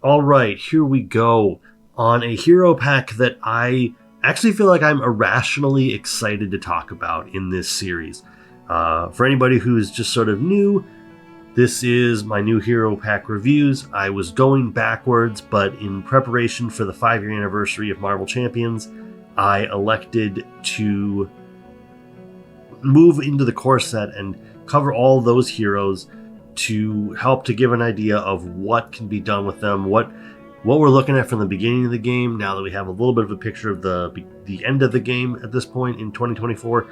All right, here we go on a hero pack that I actually feel like I'm irrationally excited to talk about in this series. For anybody who's just sort of new, this is my new hero pack reviews. I was going backwards, but in preparation for the 5-year anniversary of Marvel Champions, I elected to move into the core set and cover all those heroes to help to give an idea of what can be done with them, what we're looking at from the beginning of the game, now that we have a little bit of a picture of the end of the game at this point in 2024.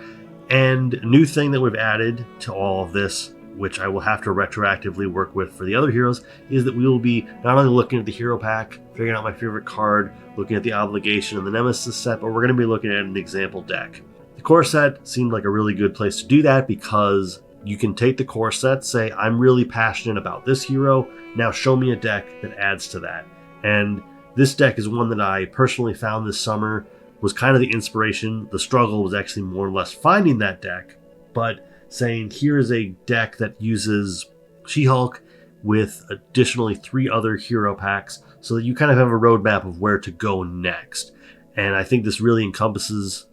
And a new thing that we've added to all of this, which I will have to retroactively work with for the other heroes, is that we will be not only looking at the hero pack, figuring out my favorite card, looking at the obligation and the Nemesis set, but we're going to be looking at an example deck. The core set seemed like a really good place to do that because you can take the core set, say, I'm really passionate about this hero, now show me a deck that adds to that. And this deck is one that I personally found this summer was kind of the inspiration. The struggle was actually more or less finding that deck, but saying here's a deck that uses She-Hulk with additionally 3 other hero packs so that you kind of have a roadmap of where to go next. And I think this really encompasses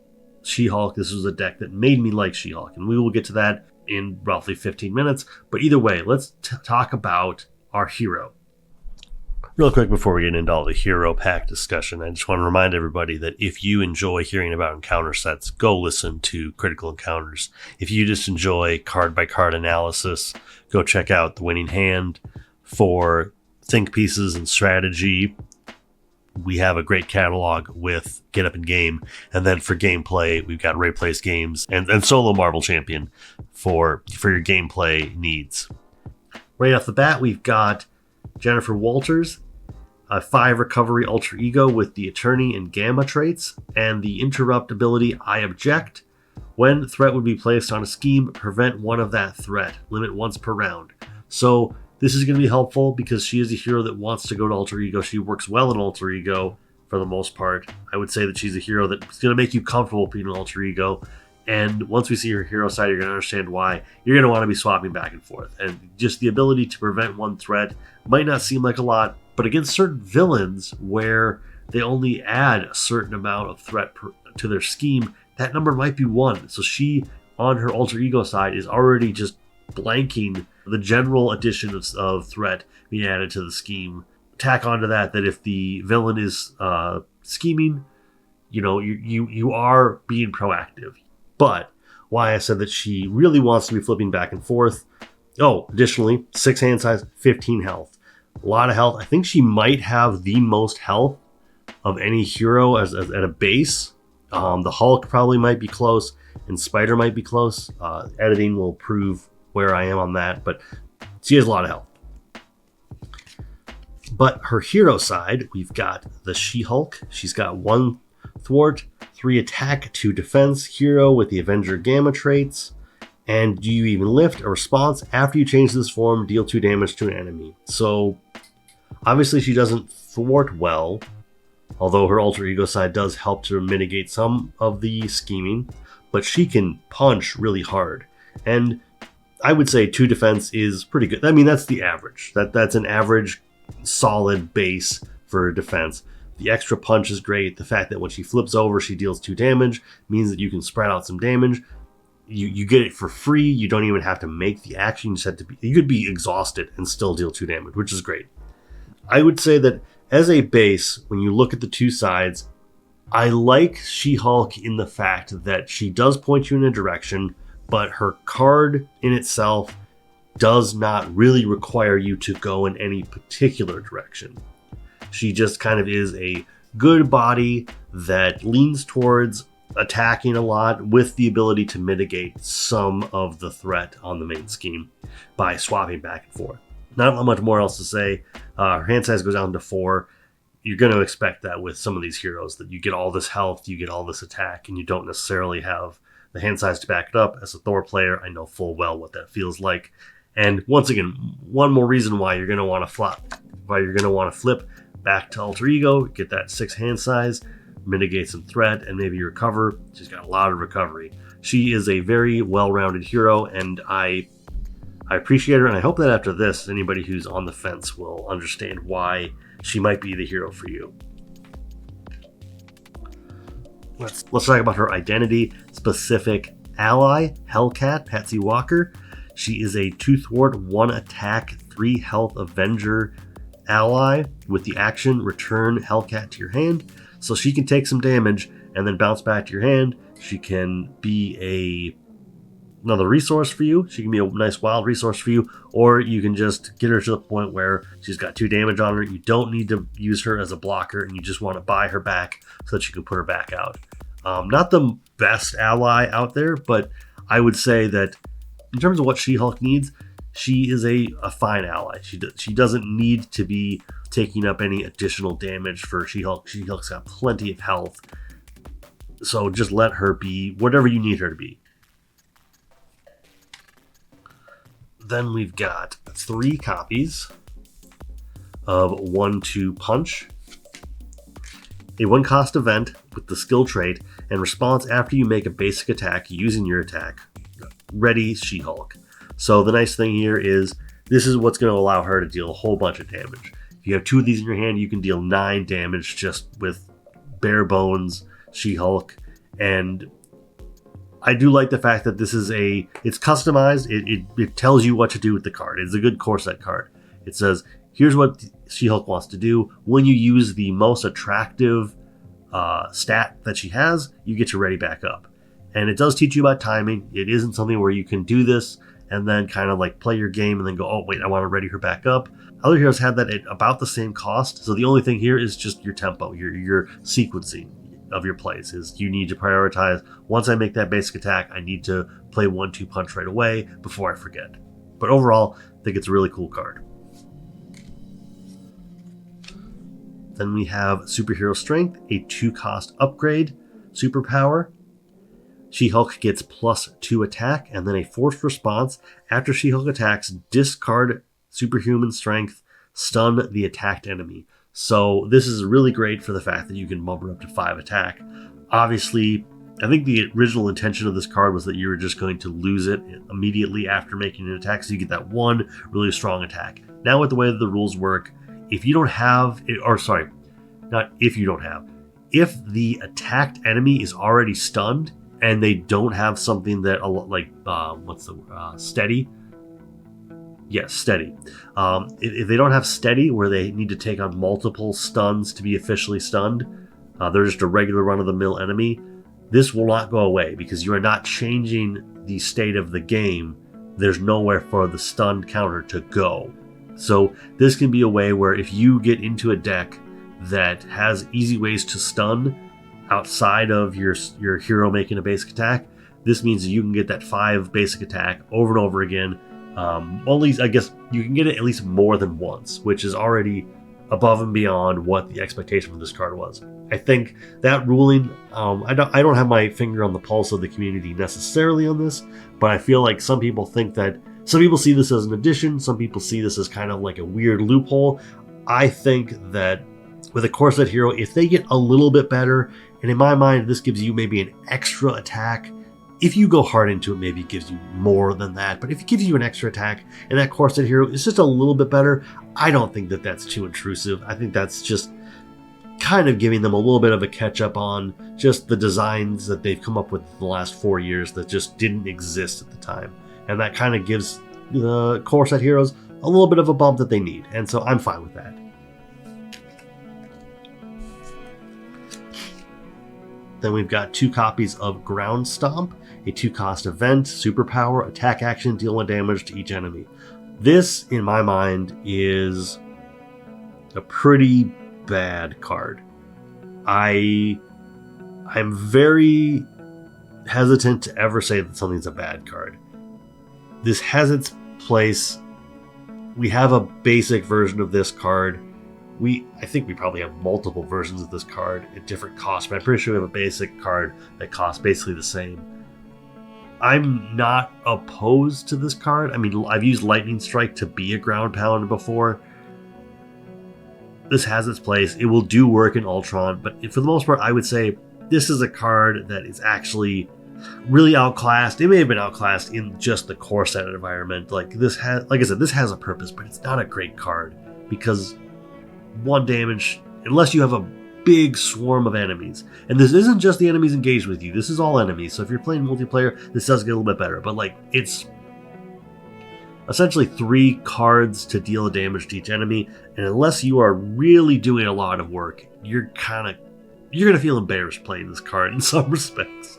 She-Hulk. This was a deck that made me like She-Hulk, and we will get to that in roughly 15 minutes. But either way, let's talk about our hero. Real quick before we get into all the hero pack discussion, I just want to remind everybody that if you enjoy hearing about encounter sets, go listen to Critical Encounters. If you just enjoy card-by-card analysis, go check out The Winning Hand. For think pieces and strategy, we have a great catalog with Get Up and Game. And then for gameplay, we've got Ray Plays Games and Solo Marvel Champion for your gameplay needs. Right off the bat, we've got Jennifer Walters, a 5 recovery alter ego with the Attorney and Gamma traits, and the interrupt ability I Object. When threat would be placed on a scheme, prevent one of that threat. Limit once per round. So this is going to be helpful because she is a hero that wants to go to alter ego. She works well in alter ego for the most part. I would say that she's a hero that's going to make you comfortable being an alter ego. And once we see her hero side, you're going to understand why. You're going to want to be swapping back and forth. And just the ability to prevent one threat might not seem like a lot, but against certain villains where they only add a certain amount of threat to their scheme, that number might be 1. So she, on her alter ego side, is already just blanking the general addition of threat being added to the scheme. Tack onto that if the villain is scheming, you are being proactive. But why I said that she really wants to be flipping back and forth. Oh, additionally, 6 hand size, 15 health. A lot of health. I think she might have the most health of any hero as at a base. The Hulk probably might be close, and Spider might be close. Editing will prove where I am on that, but she has a lot of health. But her hero side, we've got the She-Hulk. She's got 1 thwart, 3 attack, 2 defense, hero with the Avenger Gamma traits. And do you even lift a response after you change this form, deal 2 damage to an enemy. So obviously she doesn't thwart well, although her alter ego side does help to mitigate some of the scheming, but she can punch really hard. And I would say 2 defense is pretty good. I mean, that's the average. That's an average solid base for defense. The extra punch is great. The fact that when she flips over, she deals 2 damage means that you can spread out some damage. You get it for free. You don't even have to make the action. You just have to you could be exhausted and still deal 2 damage, which is great. I would say that as a base, when you look at the 2 sides, I like She-Hulk in the fact that she does point you in a direction, but her card in itself does not really require you to go in any particular direction. She just kind of is a good body that leans towards attacking a lot with the ability to mitigate some of the threat on the main scheme by swapping back and forth. Not much more else to say. Her hand size goes down to 4. You're going to expect that with some of these heroes, that you get all this health, you get all this attack, and you don't necessarily have the hand size to back it up. As a Thor player, I know full well what that feels like. And once again, one more reason why you're going to want to flip back to alter ego, get that 6 hand size, mitigate some threat, and maybe recover. She's got a lot of recovery. She is a very well-rounded hero, and I I appreciate her, and I hope that after this, anybody who's on the fence will understand why she might be the hero for you. Let's talk about her identity. Specific ally, Hellcat, Patsy Walker. She is a 2 thwart, 1 attack, 3 health Avenger ally. With the action, return Hellcat to your hand. So she can take some damage and then bounce back to your hand. She can be another resource for you. She can be a nice wild resource for you, or you can just get her to the point where she's got 2 damage on her. You don't need to use her as a blocker, and you just want to buy her back so that you can put her back out. Not the best ally out there, but I would say that in terms of what She-Hulk needs, she is a fine ally. She doesn't need to be taking up any additional damage for She-Hulk. She-Hulk's got plenty of health, so just let her be whatever you need her to be. Then we've got 3 copies of 1-2 Punch. A 1-cost event with the skill trait and response after you make a basic attack using your attack. Ready, She-Hulk. So the nice thing here is this is what's going to allow her to deal a whole bunch of damage. If you have 2 of these in your hand, you can deal 9 damage just with bare bones She-Hulk. And I do like the fact that this is it's customized. It tells you what to do with the card. It's a good core set card. It says, here's what She-Hulk wants to do. When you use the most attractive stat that she has, you get your ready back up. And it does teach you about timing. It isn't something where you can do this and then kind of like play your game and then go, oh, wait, I want to ready her back up. Other heroes had that at about the same cost. So the only thing here is just your tempo, your sequencing of your plays is you need to prioritize. Once I make that basic attack, I need to play 1-2 Punch right away before I forget. But overall, I think it's a really cool card. Then we have Superhero Strength, a 2-cost upgrade, superpower. She-Hulk gets +2 attack and then a forced response. After She-Hulk attacks, discard Superhuman Strength, stun the attacked enemy. So this is really great for the fact that you can bump her up to 5 attack. Obviously, I think the original intention of this card was that you were just going to lose it immediately after making an attack, so you get that 1 really strong attack. Now with the way that the rules work, if you don't have, if the attacked enemy is already stunned and they don't have something that steady. Yes, steady. If they don't have steady, where they need to take on multiple stuns to be officially stunned, they're just a regular run-of-the-mill enemy, this will not go away because you are not changing the state of the game. There's nowhere for the stun counter to go. So this can be a way where if you get into a deck that has easy ways to stun outside of your hero making a basic attack, this means that you can get that 5 basic attack over and over again. At least, I guess you can get it at least more than once, which is already above and beyond what the expectation for this card was. I think that ruling, I don't have my finger on the pulse of the community necessarily on this, but I feel like some people think that, some people see this as an addition, some people see this as kind of like a weird loophole. I think that with a core set hero, if they get a little bit better, and in my mind, this gives you maybe an extra attack. If you go hard into it, maybe it gives you more than that. But if it gives you an extra attack and that core set hero is just a little bit better, I don't think that that's too intrusive. I think that's just kind of giving them a little bit of a catch up on just the designs that they've come up with in the last 4 years that just didn't exist at the time. And that kind of gives the core set heroes a little bit of a bump that they need. And so I'm fine with that. Then we've got 2 copies of Ground Stomp, a 2-cost event, superpower, attack action, deal 1 damage to each enemy. This, in my mind, is a pretty bad card. I'm very hesitant to ever say that something's a bad card. This has its place. We have a basic version of this card. I think we probably have multiple versions of this card at different costs, but I'm pretty sure we have a basic card that costs basically the same. I'm not opposed to this card. I mean, I've used Lightning Strike to be a ground pound before. This has its place. It will do work in Ultron, but for the most part, I would say this is a card that is actually really outclassed. It may have been outclassed in just the core set environment. Like I said, this has a purpose, but it's not a great card because 1 damage, unless you have a big swarm of enemies. And this isn't just the enemies engaged with you. This is all enemies. So if you're playing multiplayer, this does get a little bit better. But like, it's essentially 3 cards to deal damage to each enemy. And unless you are really doing a lot of work, you're going to feel embarrassed playing this card in some respects.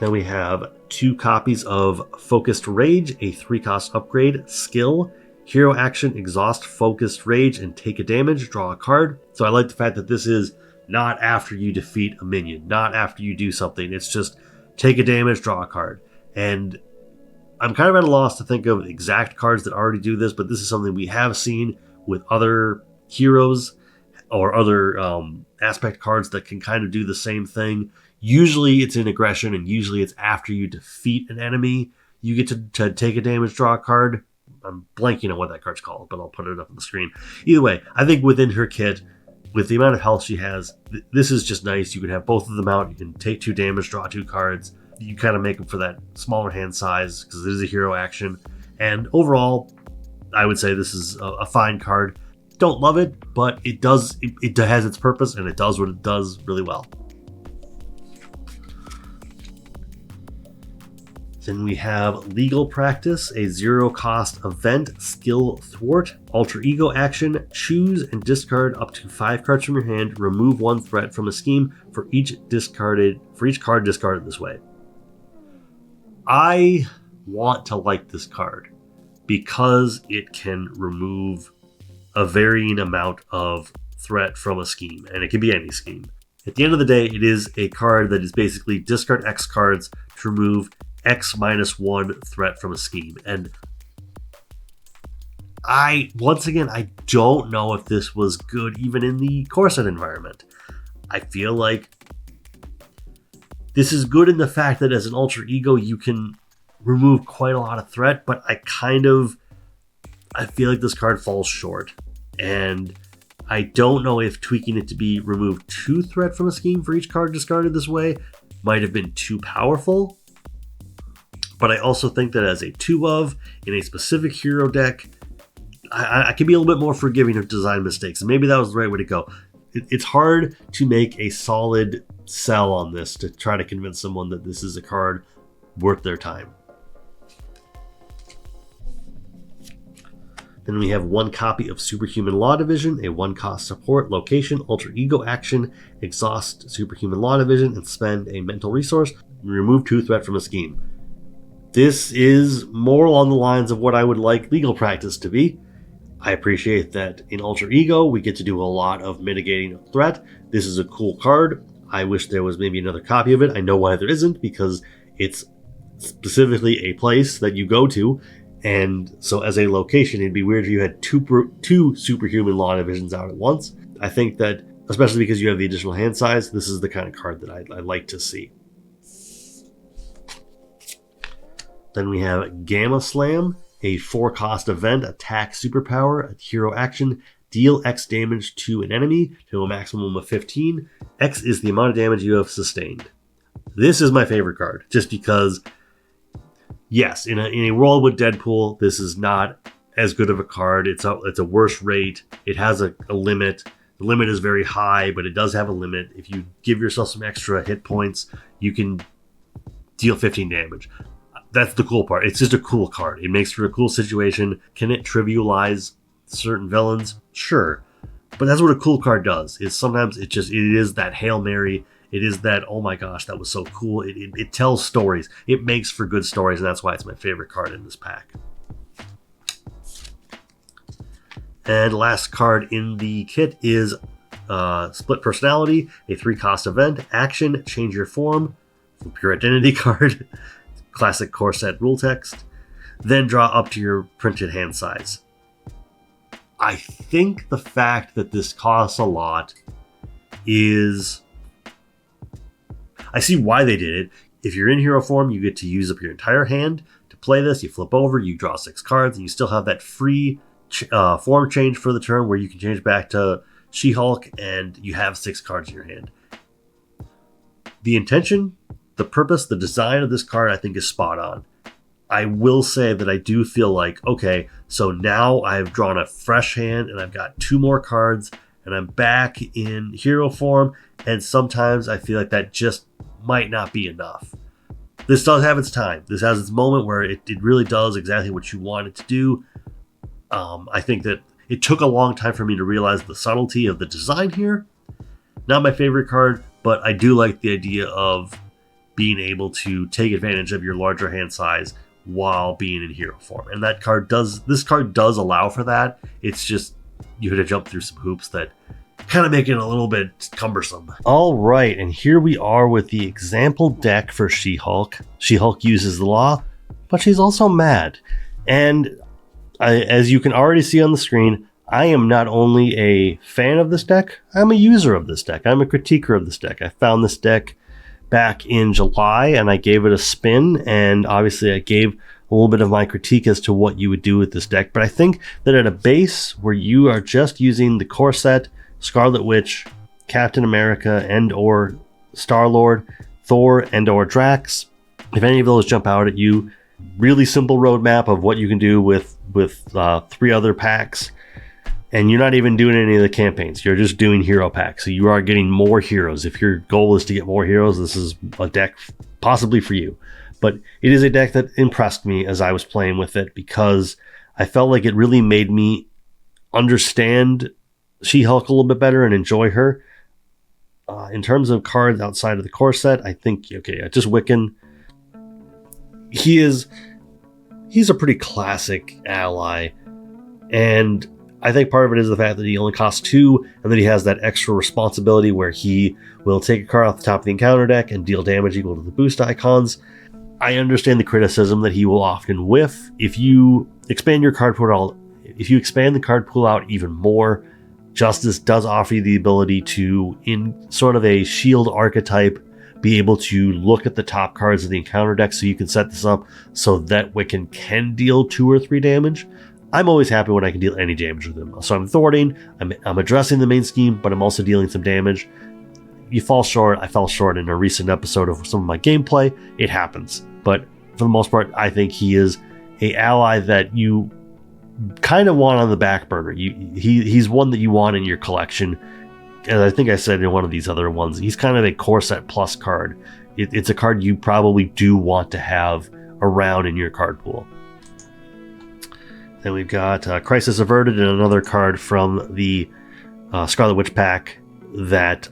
Then we have 2 copies of Focused Rage, a 3-cost upgrade, skill, hero action, exhaust Focused Rage, and take a damage, draw a card. So I like the fact that this is not after you defeat a minion, not after you do something. It's just take a damage, draw a card. And I'm kind of at a loss to think of exact cards that already do this, but this is something we have seen with other heroes or other aspect cards that can kind of do the same thing. Usually it's in aggression, and usually it's after you defeat an enemy. You get to take a damage, draw a card. I'm blanking on what that card's called, but I'll put it up on the screen. Either way, I think within her kit, with the amount of health she has, this is just nice. You can have both of them out. You can take 2 damage, draw 2 cards. You kind of make them for that smaller hand size because it is a hero action. And overall, I would say this is a fine card. Don't love it, but it has its purpose, and it does what it does really well. Then we have Legal Practice, a 0-cost event, skill thwart, alter ego action, choose and discard up to 5 cards from your hand, remove 1 threat from a scheme for each card discarded this way. I want to like this card because it can remove a varying amount of threat from a scheme, and it can be any scheme. At the end of the day, it is a card that is basically discard X cards to remove X minus 1 threat from a scheme. And I don't know if this was good even in the core set environment. I feel like this is good in the fact that as an alter ego, you can remove quite a lot of threat, but I feel like this card falls short. And I don't know if tweaking it to be remove 2 threat from a scheme for each card discarded this way might have been too powerful. But I also think that as a 2-of in a specific hero deck, I can be a little bit more forgiving of design mistakes. And maybe that was the right way to go. It's hard to make a solid sell on this to try to convince someone that this is a card worth their time. Then we have 1 copy of Superhuman Law Division, a 1-cost support, location, alter ego action, exhaust Superhuman Law Division, and spend a mental resource, remove 2 threat from a scheme. This is more along the lines of what I would like Legal Practice to be. I appreciate that in Alter Ego, we get to do a lot of mitigating of threat. This is a cool card. I wish there was maybe another copy of it. I know why there isn't, because it's specifically a place that you go to. And so as a location, it'd be weird if you had two Superhuman Law Divisions out at once. I think that, especially because you have the additional hand size, this is the kind of card that I'd like to see. Then we have Gamma Slam, a 4-cost event, attack superpower, a hero action, deal X damage to an enemy to a maximum of 15. X is the amount of damage you have sustained. This is my favorite card, just because, yes, in a world with Deadpool, this is not as good of a card. It's a worse rate. It has a limit. The limit is very high, but it does have a limit. If you give yourself some extra hit points, you can deal 15 damage. That's the cool part. It's just a cool card. It makes for a cool situation. Can it trivialize certain villains? Sure. But that's what a cool card does. Is sometimes it is that Hail Mary. It is that, oh my gosh, that was so cool. It tells stories. It makes for good stories, and that's why it's my favorite card in this pack. And last card in the kit is Split Personality, a 3-cost event. Action, change your form. Pure Identity card. Classic core set rule text. Then draw up to your printed hand size. I think the fact that this costs a lot is... I see why they did it. If you're in hero form, you get to use up your entire hand to play this. You flip over, you draw 6 cards, and you still have that free form change for the turn where you can change back to She-Hulk, and you have 6 cards in your hand. the intention, the purpose, the design of this card, I think is spot on. I will say that I do feel like, okay, so now I've drawn a fresh hand and I've got 2 more cards and I'm back in hero form, and sometimes I feel like that just might not be enough. This does have its time. This has its moment where it really does exactly what you want it to do. I think that it took a long time for me to realize the subtlety of the design here. Not my favorite card, but I do like the idea of being able to take advantage of your larger hand size while being in hero form. And this card does allow for that. It's just, you have to jump through some hoops that kind of make it a little bit cumbersome. All right, and here we are with the example deck for She-Hulk. She-Hulk uses the law, but she's also mad. And as you can already see on the screen, I am not only a fan of this deck, I'm a user of this deck. I'm a critiquer of this deck. I found this deck back in July and I gave it a spin, and obviously I gave a little bit of my critique as to what you would do with this deck. But I think that at a base where you are just using the core set, Scarlet Witch, Captain America, and or Star-Lord, Thor, and or Drax, if any of those jump out at you, really simple roadmap of what you can do with 3 other packs, and you're not even doing any of the campaigns. You're just doing hero packs, so you are getting more heroes. If your goal is to get more heroes, this is a deck possibly for you. But it is a deck that impressed me as I was playing with it, because I felt like it really made me understand She-Hulk a little bit better and enjoy her. In terms of cards outside of the core set, I think, okay, just Wiccan. He's a pretty classic ally, and I think part of it is the fact that he only costs 2, and that he has that extra responsibility where he will take a card off the top of the encounter deck and deal damage equal to the boost icons. I understand the criticism that he will often whiff. If you expand your card pool the card pool out even more, Justice does offer you the ability to, in sort of a shield archetype, be able to look at the top cards of the encounter deck, so you can set this up so that Wiccan can deal 2 or 3 damage. I'm always happy when I can deal any damage with him. So I'm thwarting, I'm addressing the main scheme, but I'm also dealing some damage. You fall short. I fell short in a recent episode of some of my gameplay. It happens. But for the most part, I think he is an ally that you kind of want on the back burner. He's one that you want in your collection. And I think I said in one of these other ones, he's kind of a core set plus card. It's a card you probably do want to have around in your card pool. Then we've got Crisis Averted, and another card from the Scarlet Witch pack that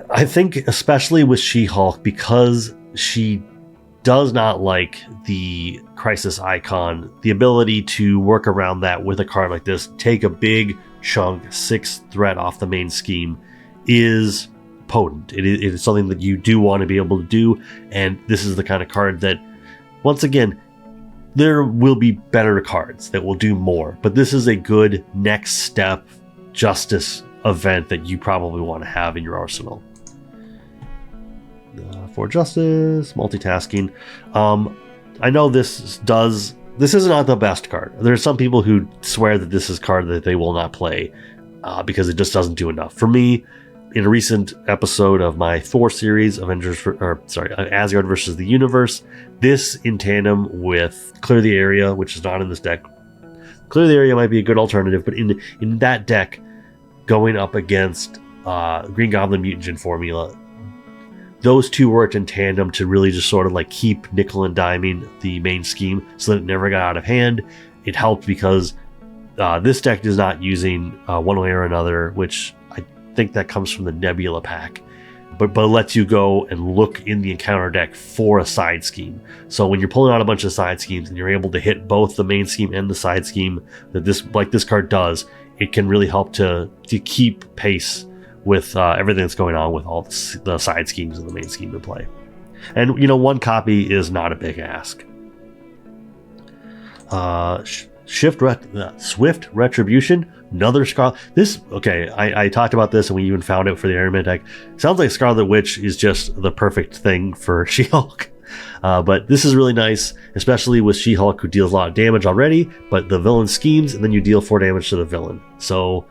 I think, especially with She-Hulk, because she does not like the Crisis icon, the ability to work around that with a card like this, take a big chunk, 6 threat off the main scheme, is potent. It is something that you do want to be able to do, and this is the kind of card that, once again, there will be better cards that will do more, but this is a good next step Justice event that you probably want to have in your arsenal. For Justice, multitasking. I know this is not the best card. There are some people who swear that this is a card that they will not play because it just doesn't do enough. For me, in a recent episode of my Thor series, Asgard versus the Universe, this in tandem with Clear the Area, which is not in this deck. Clear the Area might be a good alternative, but in that deck, going up against Green Goblin Mutagen formula, those two worked in tandem to really just sort of like keep nickel and diming the main scheme so that it never got out of hand. It helped because this deck is not using one way or another, which I think that comes from the Nebula pack, but it lets you go and look in the encounter deck for a side scheme. So when you're pulling out a bunch of side schemes and you're able to hit both the main scheme and the side scheme that this card does, it can really help to keep pace with everything that's going on with all the side schemes and the main scheme in play. And one copy is not a big ask. Swift Retribution, another Scarlet. I talked about this and we even found it for the Airman deck. Sounds like Scarlet Witch is just the perfect thing for She-Hulk. But this is really nice, especially with She-Hulk, who deals a lot of damage already, but the villain schemes and then you deal 4 damage to the villain. So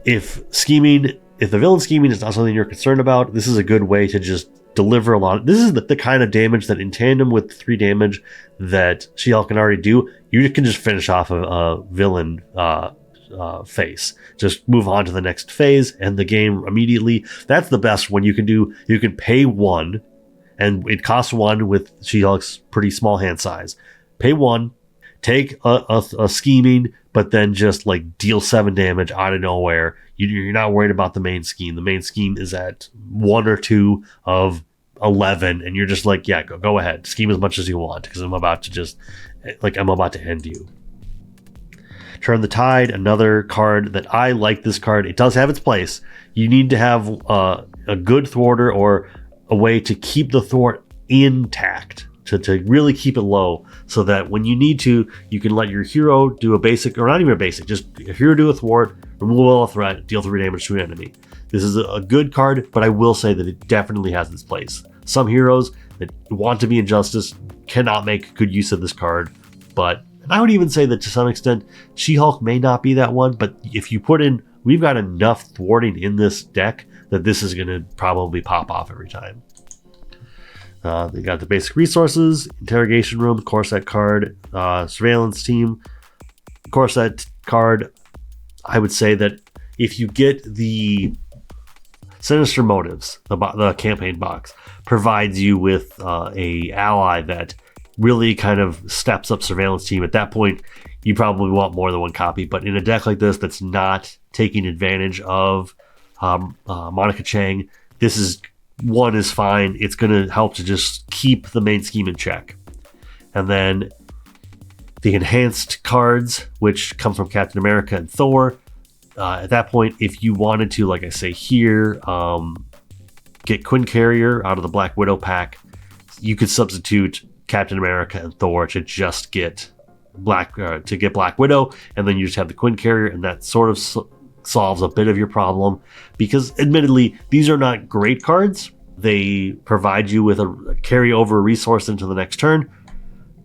if the villain scheming is not something you're concerned about, this is a good way to just deliver a lot. This is the kind of damage that in tandem with 3 damage that She-Hulk can already do, you can just finish off a villain phase. Just move on to the next phase and the game immediately. That's the best one you can do. You can pay 1, and it costs 1 with She-Hulk's pretty small hand size. Pay 1, take a scheming, but then just like deal 7 damage out of nowhere. You're not worried about the main scheme. The main scheme is at 1 or 2 of 11, and you're just like, yeah, go ahead, scheme as much as you want, because I'm about to end you. Turn the Tide, another card that I like. This card, it does have its place. You need to have a good thwarter or a way to keep the thwart intact, to really keep it low, so that when you need to, you can let your hero do a basic, or not even a basic, just your hero do a thwart, remove a threat, deal 3 damage to an enemy. This is a good card, but I will say that it definitely has its place. Some heroes that want to be Injustice cannot make good use of this card, but I would even say that to some extent, She-Hulk may not be that one, but if you put in, we've got enough thwarting in this deck that this is going to probably pop off every time. They got the basic resources, Interrogation Room, Corset card, Surveillance Team, Corset card. I would say that if you get the Sinister Motives, the campaign box provides you with a ally that really kind of steps up Surveillance Team. At that point, you probably want more than 1 copy, but in a deck like this that's not taking advantage of Monica Chang, this is 1 is fine. It's going to help to just keep the main scheme in check. And then the enhanced cards, which come from Captain America and Thor. At that point, if you wanted to, like I say here, get Quinn Carrier out of the Black Widow pack, you could substitute Captain America and Thor to just get Black Widow, and then you just have the Quinn Carrier, and that sort of solves a bit of your problem, because admittedly these are not great cards. They provide you with a carryover resource into the next turn.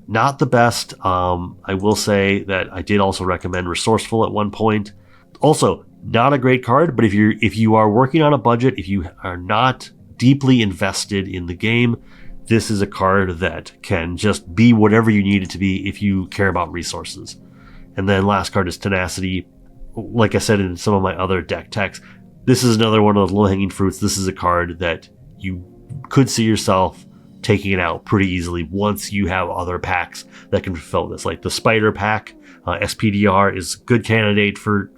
Not the best. I will say that I did also recommend Resourceful at one point. Also, not a great card, but if you are working on a budget, if you are not deeply invested in the game, this is a card that can just be whatever you need it to be if you care about resources. And then last card is Tenacity. Like I said in some of my other deck techs, this is another one of those low-hanging fruits. This is a card that you could see yourself taking it out pretty easily once you have other packs that can fulfill this. Like the Spider pack, SPDR is a good candidate for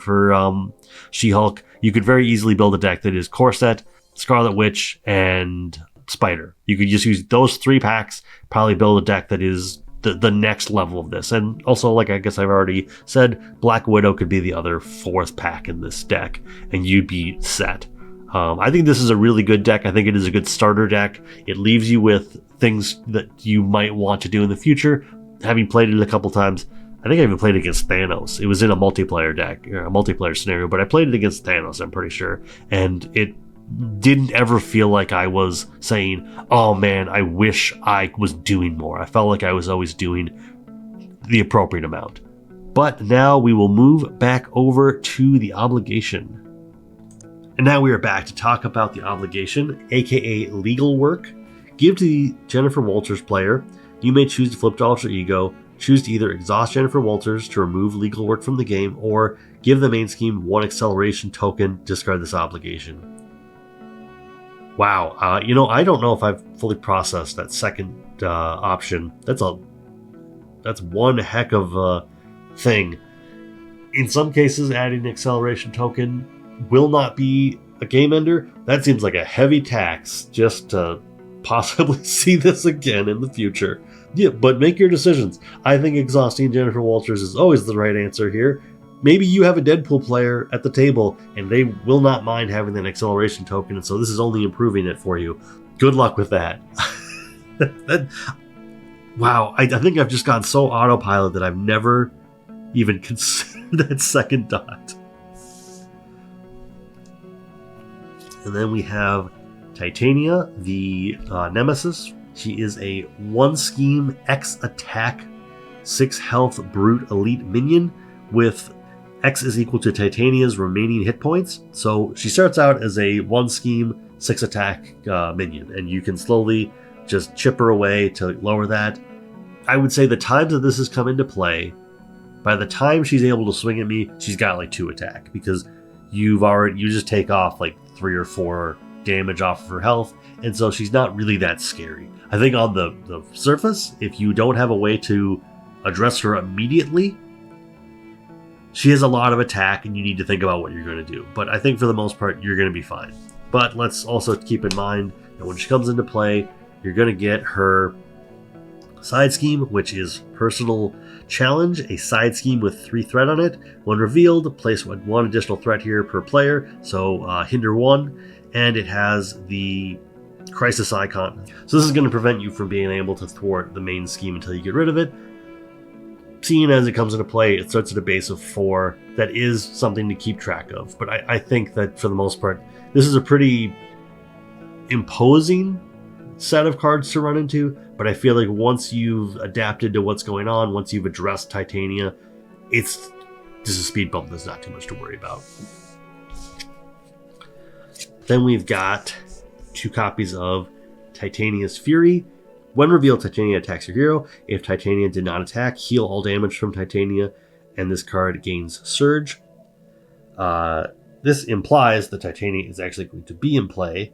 She-Hulk. You could very easily build a deck that is Corset, Scarlet Witch, and Spider. You could just use those 3 packs, probably build a deck that is the next level of this. And also, like I guess I've already said, Black Widow could be the other 4th pack in this deck, and you'd be set. I think this is a really good deck. I think it is a good starter deck. It leaves you with things that you might want to do in the future. Having played it a couple times, I think I even played against Thanos. It was in a multiplayer deck, or a multiplayer scenario, but I played it against Thanos, I'm pretty sure. And it didn't ever feel like I was saying, oh man, I wish I was doing more. I felt like I was always doing the appropriate amount. But now we will move back over to the obligation. And now we are back to talk about the obligation, aka legal work. Give to the Jennifer Walters player. You may choose to flip to alter ego, choose to either exhaust Jennifer Walters to remove legal work from the game, or give the main scheme 1 acceleration token, discard this obligation. Wow, I don't know if I've fully processed that second option. That's one heck of a thing. In some cases, adding an acceleration token will not be a game ender. That seems like a heavy tax just to possibly see this again in the future. Yeah, but make your decisions. I think exhausting Jennifer Walters is always the right answer here. Maybe you have a Deadpool player at the table and they will not mind having an acceleration token, and so this is only improving it for you. Good luck with that. Wow, I think I've just gotten so autopilot that I've never even considered that second dot. And then we have Titania, the Nemesis. She is a 1 scheme, X attack, 6 health brute elite minion with X is equal to Titania's remaining hit points. So she starts out as a 1 scheme, 6 attack minion, and you can slowly just chip her away to lower that. I would say the times that this has come into play, by the time she's able to swing at me, she's got like 2 attack, because you just take off like 3 or 4 damage off of her health, and so she's not really that scary. I think on the surface, if you don't have a way to address her immediately, she has a lot of attack and you need to think about what you're going to do. But I think for the most part, you're going to be fine. But let's also keep in mind that when she comes into play, you're going to get her side scheme, which is Personal Challenge, a side scheme with 3 threat on it. When revealed, place 1 additional threat here per player, so hinder 1, and it has the crisis icon. So this is going to prevent you from being able to thwart the main scheme until you get rid of it. Seeing as it comes into play, it starts at a base of 4. That is something to keep track of. But I think that for the most part, this is a pretty imposing set of cards to run into. But I feel like once you've adapted to what's going on, once you've addressed Titania, just a speed bump that's not too much to worry about. Then we've got 2 copies of Titania's Fury. When revealed, Titania attacks your hero. If Titania did not attack, heal all damage from Titania, and this card gains Surge. This implies that Titania is actually going to be in play.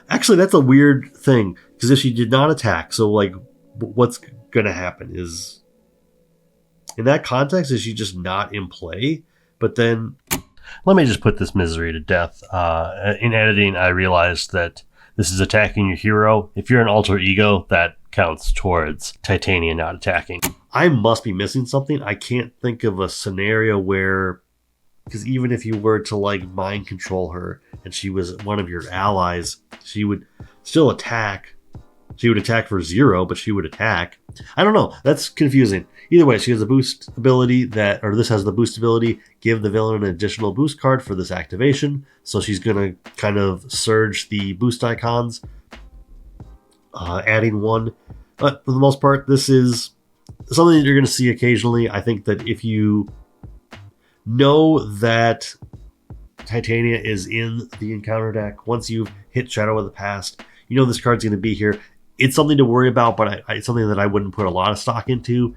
Actually, that's a weird thing, because if she did not attack, so like, what's going to happen is, in that context, is she just not in play? But then, let me just put this misery to death. In editing, I realized that this is attacking your hero. If you're an alter ego, that counts towards Titania not attacking. I must be missing something. I can't think of a scenario where, because even if you were to like mind control her and she was one of your allies, she would still attack. She would attack for 0, but she would attack. I don't know. That's confusing. Either way, she has a boost ability this has the boost ability, give the villain an additional boost card for this activation. So she's going to kind of surge the boost icons, adding 1. But for the most part, this is something that you're going to see occasionally. I think that if you know that Titania is in the encounter deck, once you've hit Shadow of the Past, you know this card's going to be here. It's something to worry about, but it's something that I wouldn't put a lot of stock into,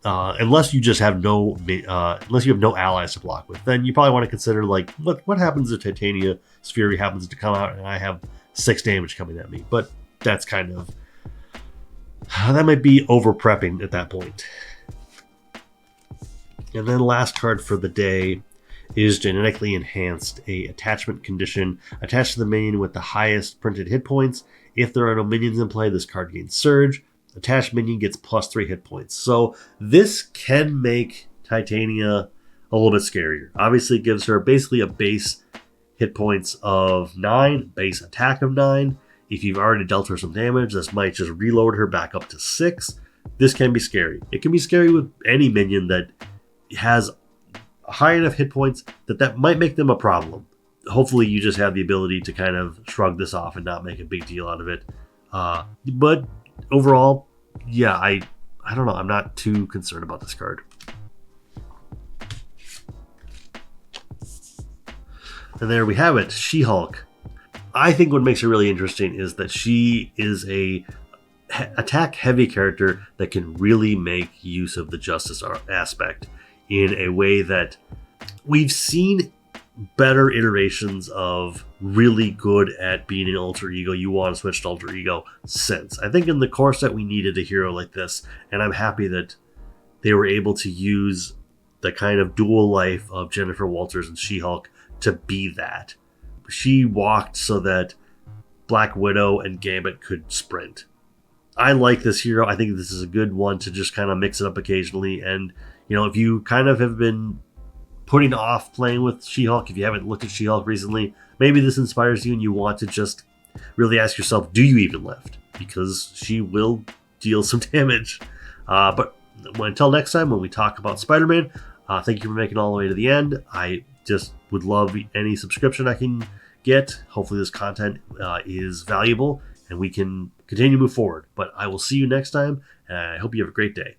unless you just have unless you have no allies to block with. Then you probably want to consider like what happens if Titania's Fury happens to come out and I have 6 damage coming at me. But that's kind of that might be over prepping at that point. And then last card for the day is Genetically Enhanced, a attachment condition attached to the minion with the highest printed hit points. If there are no minions in play, this card gains Surge. Attached minion gets +3 hit points. So this can make Titania a little bit scarier. Obviously, it gives her basically a base hit points of 9, base attack of 9. If you've already dealt her some damage, this might just reload her back up to 6. This can be scary. It can be scary with any minion that has high enough hit points that might make them a problem. Hopefully you just have the ability to kind of shrug this off and not make a big deal out of it. But overall, yeah, I don't know. I'm not too concerned about this card. And there we have it, She-Hulk. I think what makes her really interesting is that she is a attack-heavy character that can really make use of the justice aspect in a way that we've seen better iterations of really good at being an alter ego. You want to switch to alter ego since. I think in the core set we needed a hero like this, and I'm happy that they were able to use the kind of dual life of Jennifer Walters and She-Hulk to be that. She walked so that Black Widow and Gambit could sprint. I like this hero. I think this is a good one to just kind of mix it up occasionally. And, you know, if you kind of have been putting off playing with She-Hulk, if you haven't looked at She-Hulk recently, maybe this inspires you and you want to just really ask yourself, do you even lift? Because she will deal some damage. But until next time, when we talk about Spider-Man, thank you for making it all the way to the end. I just would love any subscription I can get. Hopefully this content is valuable and we can continue to move forward. But I will see you next time, and I hope you have a great day.